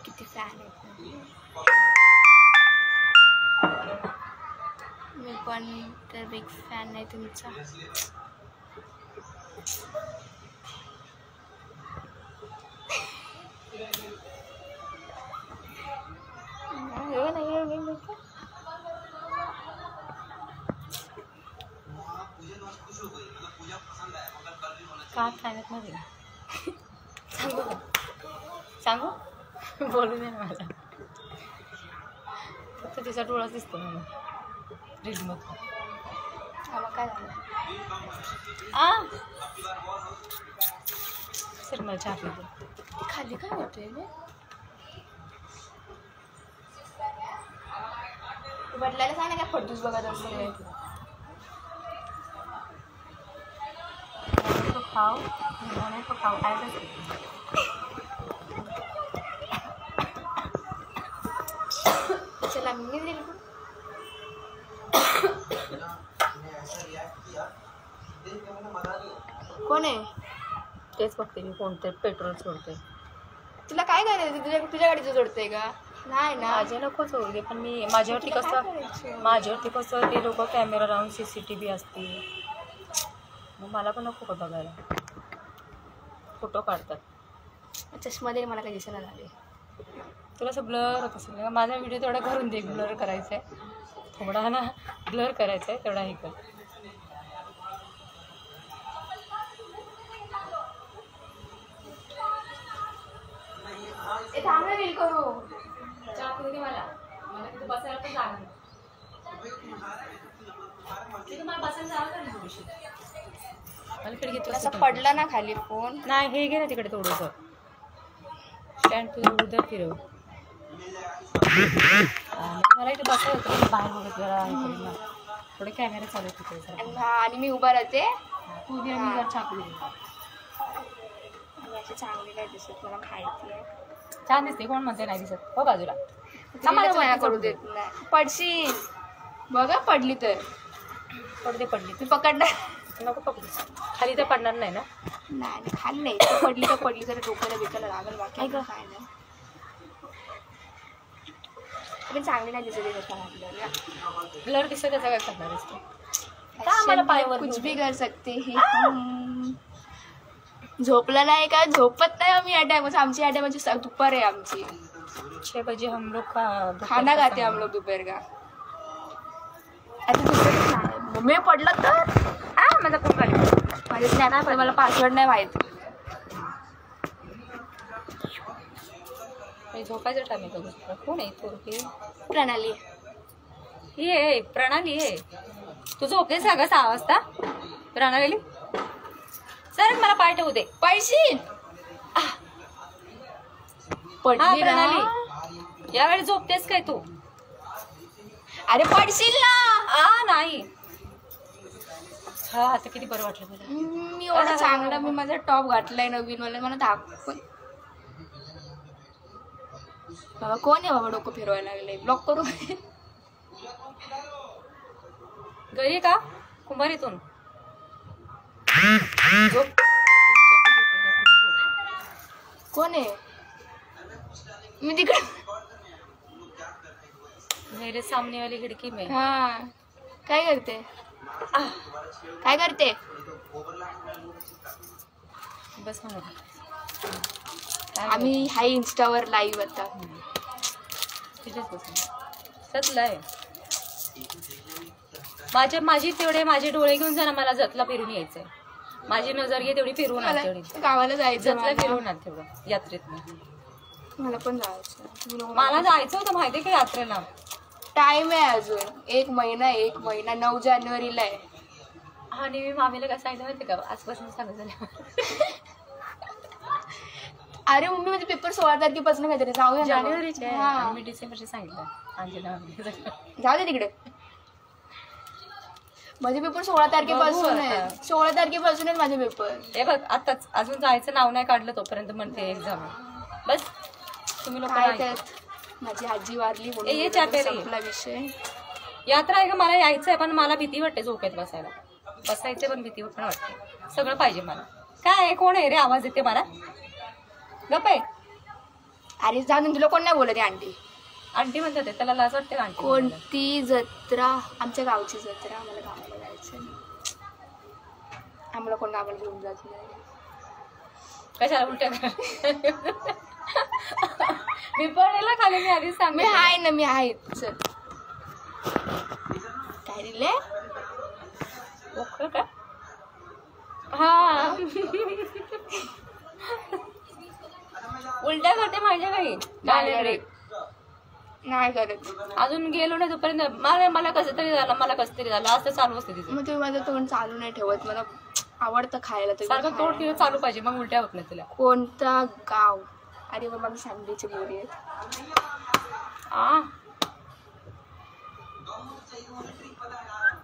किती फॅन आहेत. मी पण तर बिग फॅन आहे तुमचा. का फॅनत मध्ये सांगू सांगू बोलू दे ना मला. फक्त तिचा डोळाच दिसतो मला रीलमध्ये. आम्हाला काय झालं सर मला चहा पितो. खाली काय होतंय रे बदलायला सांग ना. काय फडतूस बघत असते तो खाऊ नाही तो खाऊ काय चला मी दिली. कोण आहे तेच बघते मी. कोणते पेट्रोल सोडते. तुला काय करायचं? तुझ्या गाडीचं जोडते का? नाही ना माझ्या नको जोडू दे. पण मी माझ्यावरती कसं ते लोक कॅमेरा लावून CCTV असते. मग मला पण नको का बघायला. फोटो काढतात. चष्मामध्ये मला काही दिसायला लागले. तुला असं ब्लर होत असेल का? माझा व्हिडिओ तेवढा करून दे. ब्लर करायचा आहे थोडा ना. ब्लर करायचा आहे तेवढा हे कर. चांगलं रील करू दे मला. मला तिथे बसायला पण जागा नाही. मला बसायला जागा नाही थोडीशी. मला घेतो असं पडला ना खाली फोन. नाही हे घे ना तिकडे थोडंसं स्टँड तुझं उद्या फिरव. मला इथे बसायला होतं बाहेर बघत जरा हे करेल ना. थोडे कॅमेरा चालू तिकडे. हा आणि मी उभा राहते. तू दे मी जर छापली अशी चांगली नाही दिसत मला माहिती आहे. छान दिसते. कोण म्हणते नाही दिसत? हो बाजूला मला करू देत नाही. पडशील बघा. पडली तर पडते. पडली ती पकडणार नको पकडू. खाली तर पडणार नाही ना? नाही खाली नाही. पडली तर पडली तर डोक्याला बिकायला लागेल. बाकी काय नाही. पण चांगली नाही दिसत. आपल्याला ब्लर दिसत त्याचा काय करणार असते? मला पायावर कुछ भी कर सकते हे. झोपला नाही का? झोपत नाही आम्ही या टायमाची. आमची या टायमाची दुपार आहे आमची. 6 बजे हम लोग खाना खाते हम लोग दोपहर का. आता दुसरं मी पडलं तर माझा फोन काढ. माझे स्नॅप आहे मला पासवर्ड नाही माहीत. झोपायचं टाइम आहे. कोण आहे थोडकी? प्रणाली ये. प्रणाली आहे. तू झोपतेस का ग 6 वाजता? राणा गेली सर मला पाय ठेवू दे. पैशी पडली प्रणाली यावेळी झोपतेस काय तू? अरे पडशील ना. नाही हा आता किती बरं वाटलं मला. मी एवढा चांगला मी माझा टॉप घातलाय नवीन मला दाखव. बाबा कोण आहे बाबा डोकं फिरवायला लागले. ब्लॉक करू घरी का कुंभारीतून कोण आहे? मी तिकडे मेरे सामने वाली खिडकी में. हा काय करते काय करते? बस आम्ही हाय इंस्टावर लाईव्ह आता. सतलाय माझी तेवढे माझे डोळे घेऊन जा ना. मला जतला फिरून यायचंय. माझी नजर घे तेवढी फिरून आण. तेवढी गावाला जायचं जतला फिरून आण तेवढं यात्रेत. मला पण जायचं. मला जायचं होतं माहितीये का यात्रेला. टाइम आहे अजून 1 महिना 9 जानेवारीला आहे. आणि मी मामीला काय सांगितलं माहिती का आजपासून सांगत झालं. अरे मम्मी माझे पेपर 16 तारखेपासून काहीतरी जाऊया जानेवारीचे. मी डिसेंबरचे सांगितलं अंजना. जाऊ दे तिकडे. माझे पेपर 16 तारखेपासून आहे. 16 तारखेपासून आहेत माझे पेपर. हे बघ आताच अजून जायचं नाव नाही काढलं तोपर्यंत म्हणते एक्झाम. बस तुम्ही लोक माझी आजी वारली म्हणून विषय. यात्रा आहे का मला यायचंय पण मला भीती वाटते झोपेत बसायचे पण भीती पण वाटते. सगळं पाहिजे मला. काय कोण आहे रे आवाज येते मला? गप आहे. अरे जाणून तुला कोण नाही बोलत. आंटी आंटी म्हणतात त्याला लाज वाटते का? कोणती जत्रा? आमच्या गावची जत्रा. आम्हाला गावाला जायचं. आम्हाला कोण गावाला घेऊन जात नाही. कशाला उलट्या मी पण खाली मी आधीच सांग. मी आहे ना मी आहे. चल काय दिले का? हा उलट्या करते माझ्या काही नाही करत. अजून गेलो नाही तोपर्यंत मला कसं तरी झालं असं चालू असते तिथे. मग तुम्ही माझं तोंड चालू नाही ठेवत. मला आवडतं खायला. सारखं तोंड ठेवत चालू पाहिजे मग उलट्या होत नाही तुला. कोणता गाव? अरे बाबा मी सांगलीची बोरी आहेत.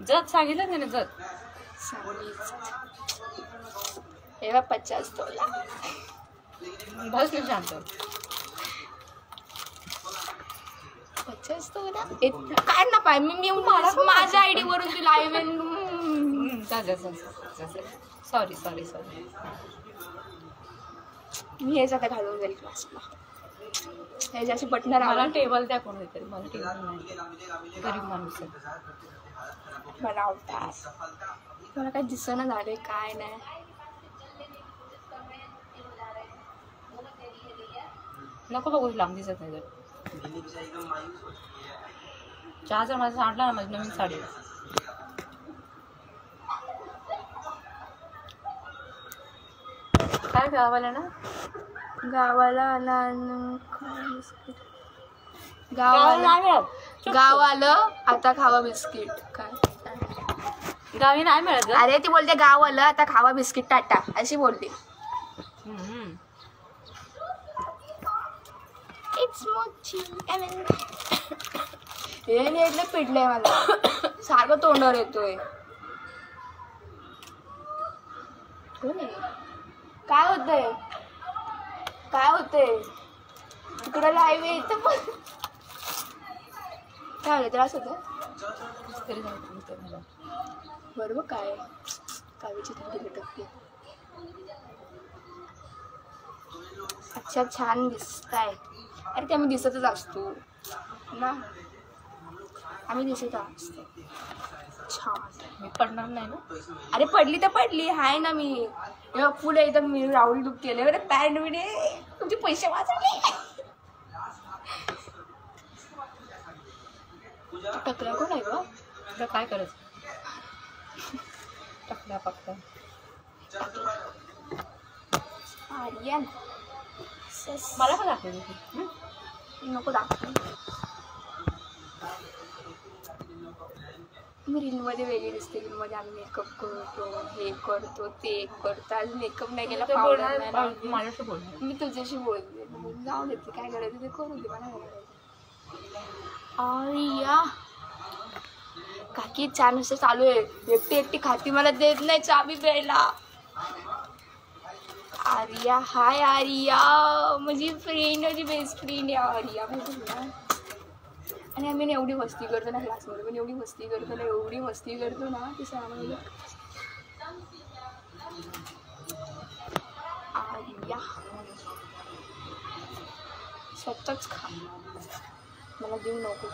जत सांगितलं नाही ना जत सांगलीच. हे बा 50 तोला. बस नाही शांत. 50 तोला काय ना पाय मी माझ्या आयडी वरून तुला सॉरी मी हेच आता घालून जाईल क्लासला. ह्याची बटनर मला टेबल द्या कोण तरी. मला टेबल नाही. गरीब माणूस मला आवडतात. मला काही दिसणं झालंय काय नाही. नको बघू लांब दिसत नाही. जर चहा जर माझा सांडला ना माझी नवीन साडी. काय गावाला ना गावाला आता खावा बिस्किट. काय गावी नाही मिळत. अरे ती बोलते गाव आलं आता खावा बिस्किट टाटा अशी बोलते. हे नेटले पिडलंय मला. सारखं तोंडावर येतोय. काय होतंय तिकडं लाईव्ह येतं पण काय होतं त्रास होतो बरोबर. काय कावीची थंडी लटकते. अच्छा छान दिसताय. अरे ते आम्ही दिसतच असतो ना. आम्ही दिसत असतो छान. मी पडणार नाही ना. अरे पडली तर पडली हाय ना मी. फुल एकदम मी राऊंड लुक केले. बरं पॅन्ट बिडे तुमचे पैसे वाचवले. टकला कोण आहे ग? काय करायचं टकला फक्त आर्यन. मला पण दाखव. नको दाखव. मी रीलमध्ये वेगळी दिसते. रीलमध्ये आम्ही मेकअप करतो, हे करतो, ते करतो. आज मेकअप नाही केला, पावडर नाही. माझ्याशी बोलणार, मी तुझ्याशी बोलते. जाऊ देते, काय करायचं ते करू दे, मला काय करायचं. आर्या काकी चहा नुसतं चालू आहे. एकटी एकटी खाती, मला देत नाही चाबी प्यायला. आर्या, हाय आर्या, माझी फ्रेंड, माझी बेस्ट फ्रेंड आहे आर्या माहिती ना. आणि आम्ही एवढी मस्ती करतो ना क्लासमध्ये, पण एवढी मस्ती करतो ना ती सांगा. आर्या स्वतःच खा, मला देऊ नको.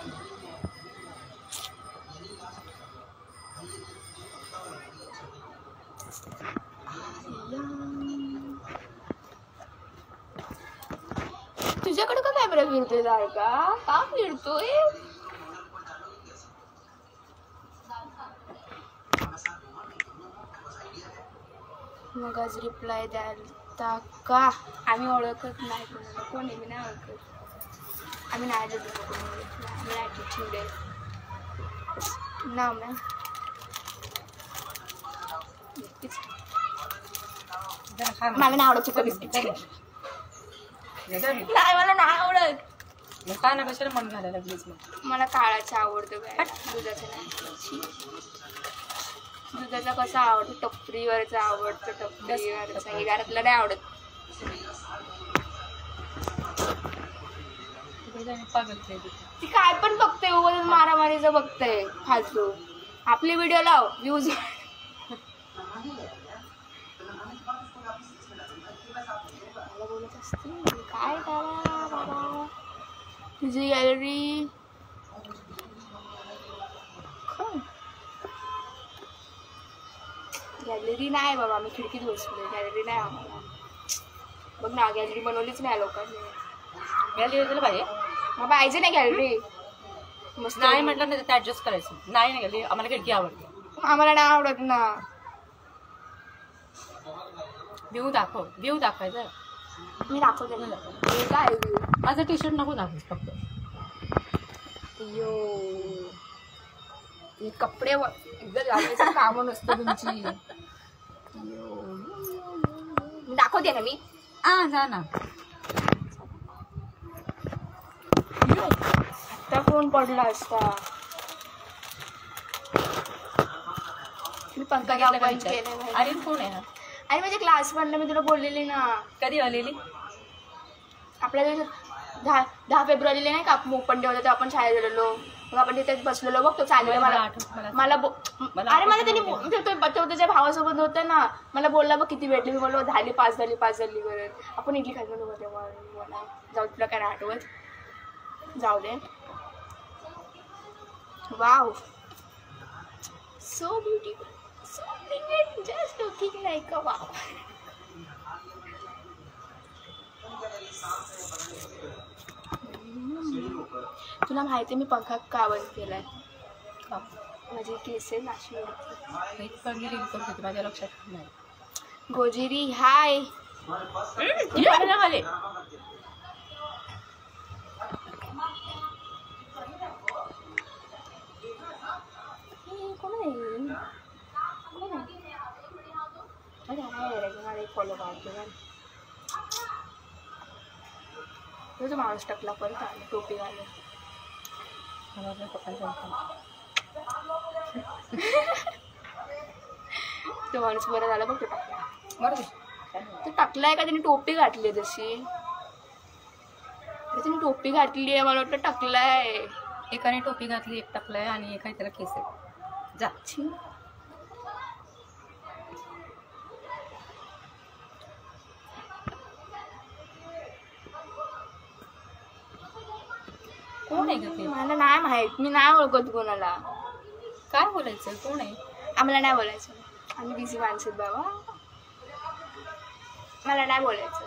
तुझ्याकडे का कॅमेरा फिरतोय सारखा? का फिरतोय? मग आज रिप्लाय द्यायला का? आम्ही ओळखत नाही कोणाला. कोण आहे? मी नाही ओळखत. आम्ही नाही देत कोणाला. आम्ही ॲटिट्यूड आहे ना मॅम. मला नाही आवडत चिकन बिस्किट. नाही, मला नाही आवडत. काय ना कशाला मन घालायला लागलीच. मग मला काळा चहा आवडतो काय, दुधाचा नाही. दुधाचा कसा आवडतो? टपरीवरचा आवडतो, टपरीवरचा. हे घरातला नाही आवडत. ती काय पण बघते, मारामारीचं बघते फालतू. आपले व्हिडिओ लाव, व्ह्यूज. बोलत असते काय करा बाबा. तुझी गॅलरी नाही बाबा, मी खिडकीत बसलोय. गॅलरी नाही आम्हाला. बघ ना, गॅलरी बनवलीच नाही लोकांनी. गॅलरी पाहिजे मग पाहिजे नाही गॅलरी. मस्त नाही म्हटलं नाही, तर ऍडजस्ट करायचं. नाही ना गॅलरी, आम्हाला खिडकी आवडते. आम्हाला नाही आवडत ना. व्ह्यू दाखवायचं. मी दाखवते ना. काय व्ह्यू? माझं टी शर्ट नको दाखवच फक्त. यो हे कपडे एकदा लावायचं काम नसतं तुमची. दाखवते ना मी. जा ना. आता कोण पडला असता. मी पंखा बंद केलाय. अरे कोण आहे? आणि माझ्या क्लास मधलं मी तुला बोललेली ना. कधी आलेली? आपल्याला 10 फेब्रुवारीला नाही का ओपन डे होता, तेव्हा आपण शाळेत गेलेलो. मग आपण तिथे बसलेलो. बघ तो चाललेला. मला अरे मला त्यांनी त्याच्या भावासोबत होतं ना. मला बोलला बघ किती भेटली. मी बोललो झाली 5 झाली करत. आपण इडली खायला नको तेव्हा. जाऊ, तुला काय नाही आठवत. जाऊ दे. Wow, so beautiful, so pretty, just looking like a wow. तुला माहिती मी पंखा का बंद केलाय? माझी केस नाशी होती. माझ्या लक्षात नाही. गोजिरी हाय. फॉलो करतो तुझा माणूस टाकला परत आला टोपी घालून. तो माणूस बरं झाला बघ. तो टाकला बरं. तो टाकलाय का त्याने टोपी घातली तशी. त्याने टोपी घातली आहे. मला वाटतं टाकलाय. एकाने टोपी घातली, एक टाकलाय आणि एकाने त्याला केस आहे. जा. कोण आहे का? मला नाही माहित. मी नाही ओळखत कोणाला. काय बोलायचं? कोण आहे? आम्हाला नाही बोलायचं. आम्ही बिझी माणसं बाबा. मला नाही बोलायचं.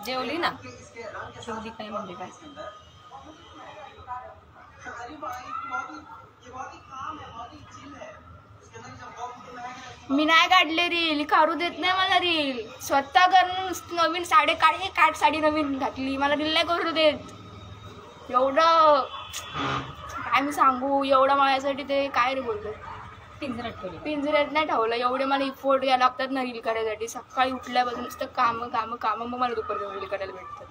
जेवली ना? जेवली काय म्हणजे काय? मी नाही काढले रील. काढू देत नाही मला रील. स्वतः करून नवीन साडी काढ. हे काढ साडी नवीन घातली. मला रील नाही करू देत. एवढं काय मी सांगू, एवढं माझ्यासाठी ते काय रे बोलतो, पिंजऱ्यात ठेवली. पिंजऱ्यात नाही ठेवलं. एवढे मला इफोर्ट घ्यायला लागतात ना रील करायसाठी. सकाळी उठल्यापासून नुसतं कामं कामं कामं, मग मला दुपारच्या रील करायला भेटतात.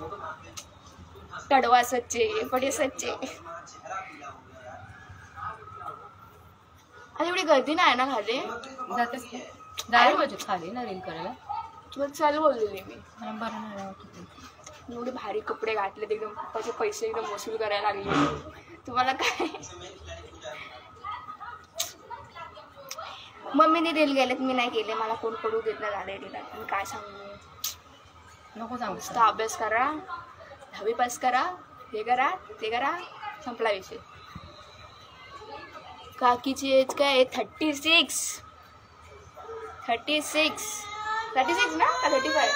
टडवा सच्चे पडे सच्चे. आता एवढी गर्दी नाही ना खाली. जातेच जायला पाहिजे खाली ना रील करायला. तुला चालू बोललेली मी. मला बरं नाही वाटत. एवढे भारी कपडे घातले, एकदम पप्पाचे पैसे एकदम वसूल करायला लागले. तुम्हाला काय, मम्मीने रील गेलेत, मी नाही केले. मला कोण करू देत नाही झाले रील. मी काय सांगू, नको सांगू. नुसतं अभ्यास करा, 10वी पास करा, हे करा ते करा, संपला विषय. काकीची एज काय आहे? 36 ना का 35?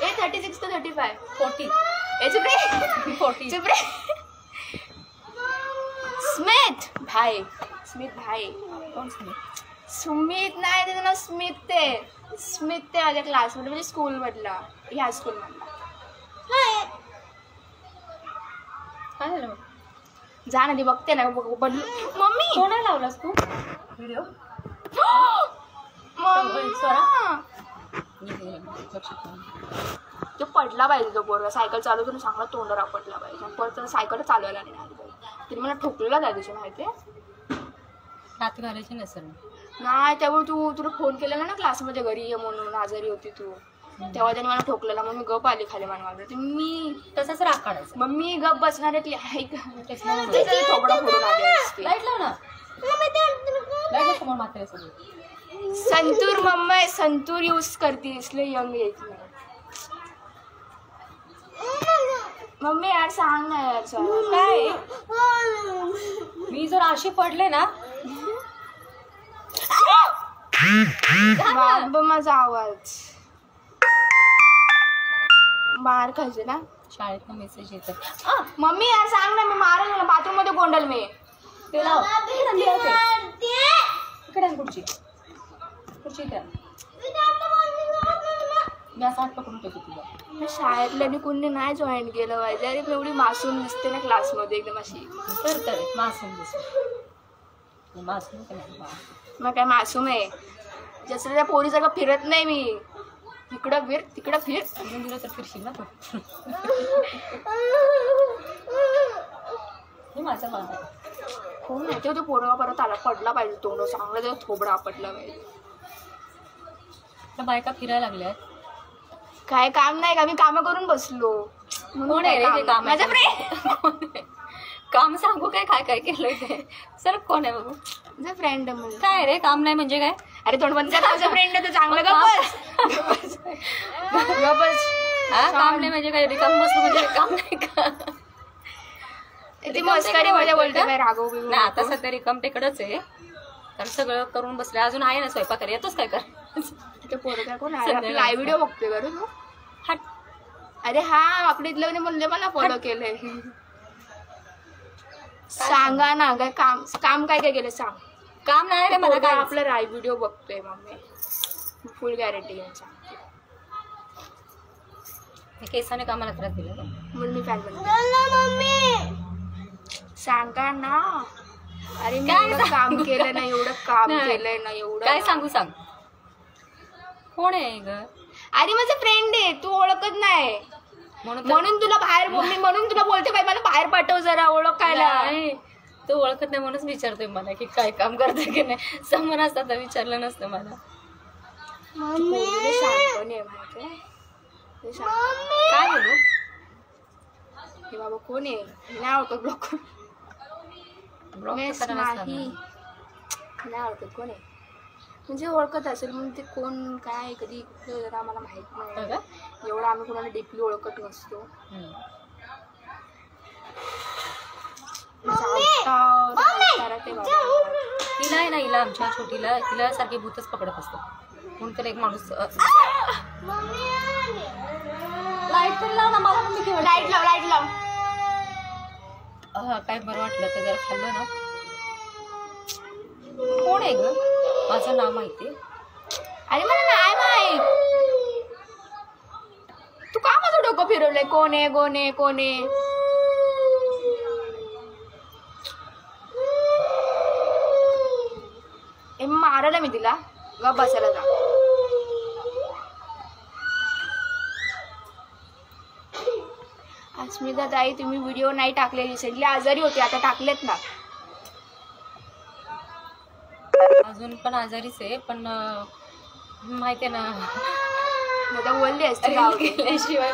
36 तर 35 40 चुप रे 40. चुप रे. स्मिथ भाई कोण स्मिथ? सुमित नाही, त्याचं नाव स्मिथ. ते माझ्या क्लासमध्ये, म्हणजे स्कूलमधला, ह्या स्कूलमधला. काय झालं? जा ना, ती बघते ना बदलू. मम्मी कोणाला लावलास तू व्हिडिओ? तो पडला पाहिजे, तो पोरगा सायकल चालवतो चांगला तोंडावर आपटला पाहिजे. परत सायकल चालवायला नाही आली पाहिजे. तरी मला ठोकलेला त्या दिवशी माहिती आहे. रात्री घालायची नसेल नाही, त्यामुळे तुला फोन केलेला ना क्लासमध्ये घरी ये म्हणून, आजारी होती तू, तेव्हा त्याने मला ठोकलेला. मग मी गप आली खाली मानवाला. मी तसंच राग काढायचं. मग मी गप बसणार आहे. थोबडा फोडून आले. लाईट लाव ना. लाईट समोर मात्र संतूर मम्मा संतूर यूज करती, इसलिए यंग येत नाही. मम्मी यार सांग ना यार. काय मी जर अशी पडले ना, बाबा माझा आवाज बाहेर खायचे ना. शाळेत मेसेज येतात. मम्मी यार सांग ना, मी मारेल ना बाथरूम मध्ये गोंडल मी. ते लाव इकडे खुर्ची द्या. मी असं हात पकडून ठेवतो तुला. शाळेतल्यानी कोणी नाही जॉईन केलं पाहिजे. अरे एवढी मासूम दिसते ना क्लासमध्ये, एकदम अशी. तर मासूम दिसतो. मासूम मग काय मासूम आहे, जसं त्या पोरीसारखं फिरत नाही मी. इकडं फिर तिकडं फिर. दिलं तर फिरशील ना तू. हे माझं मान आहे. हो नाही, ते पोरगा परत आला पडला पाहिजे, तोंड चांगलं तेव्हा थोबडा आपटला पाहिजे. बायका फिरायला लागल्या. काय काम नाही का, मी कामं करून बसलो. कोण आहे माझा फ्रेंड. काम सांगू काय काय काय केलंय ते. सर कोण आहे बघू? माझा फ्रेंड म्हणजे काय रे, काम नाही म्हणजे काय? अरे तोंड बंद कर. माझा फ्रेंड आहे तर चांगलं गप्पच. काम नाही म्हणजे काय? रिकाम बसलो म्हणजे काम नाही का? ती मस्करी मध्ये बोलते काय राघव बिघव. नाही आता सध्या रिकाम तिकडच आहे, कारण सगळं करून बसले. अजून आहे ना स्वयंपाक करायला, येतोच काय कर. ते पोरगा कोण आहे? लाईव्ह व्हिडिओ बघतोय का तू? हट. अरे हा, आपल्या इथलं म्हणले मला फॉलो केलंय. सांगा ना काय काम, काम काय काय केलं सांग. काम नाही रे मला. काय आपला लाईव्ह व्हिडिओ बघतोय मम्मी, फुल गॅरंटी घ्यायचा. केसाने कामाला त्रास दिला म्हणून मी फॅन बनते. सांगा ना. अरे मी एवढं काम केलं ना, एवढं काम केलंय ना, एवढं. काय सांगू सांग. कोण आहे ग? अरे माझा फ्रेंड आहे, तू ओळखत नाही म्हणून तुला बाहेर. म्हणून तुला बोलते बाई मला बाहेर पाठव जरा ओळखायला. तू ओळखत नाही म्हणूनच विचारतोय मला की काय काम करते की नाही. समोर असता तर विचारलं नसतं मला. काय बोलू? हे बाबा कोण आहे? नाही ओळखत. ब्लॉक नाही ओळखत. कोण आहे म्हणजे ओळखत असेल म्हणून ते कोण काय कधी जरा आम्हाला माहित नाही. एवढं आम्ही कोणाला डीपली ओळखत नसतो. तिला आहे ना, हिला आमच्या छोटीला हिला सारखे भूतच पकडत असतं. म्हणून त्याला एक माणूस. लाईट तर लाव ना मला. लाईट लाव. काय बरं वाटलं तर जरा खाल्लं ना. कोण आहे ग? माझं नाव माहिती? अरे मला नाही माहित. तू का माझं डोकं फिरवलंय? कोण आहे? मारायला मी तिला ग बसायला जा. अस्मिता ताई तुम्ही व्हिडिओ नाही टाकले, रिसेंटली आजारी होते, आता टाकलेत ना. अजून पण आजारीच आहे, पण माहिती आहे ना आता बोलली असते केल्याशिवाय